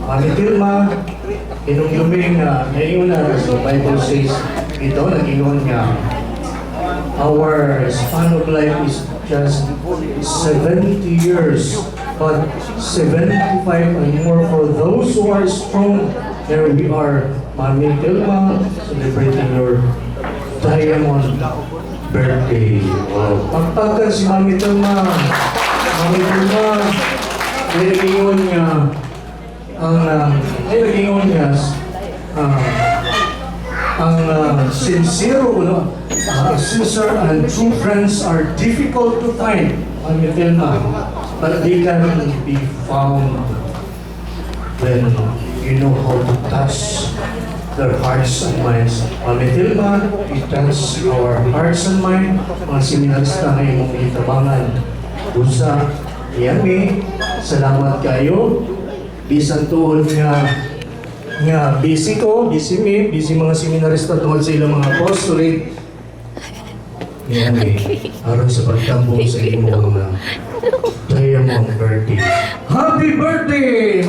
Mami Tilma, inong-luming na ngayon na so Bible says, ito, nag-ingon niya, our span of life is just 70 years, but 75 and more for those who are strong. There we are, Mami Tilma, celebrating your diamond birthday. Wow. Pagpagkan si Mami Tilma. Mami Tilma, nag-ingon niya, sincere and true friends are difficult to find, Mami Tilma, but they can be found when you know how to touch their hearts and minds. Mami Tilma, you touch our hearts and minds, mga seminarista na imong itabangan. Usa, yami, salamat kayo. Bisan tuon nga busy ko, busy me, busy mga seminarista tungkol sa ilang mga apostolate. Yami, aron sa pagtambong sa imong diamond birthday. Happy birthday!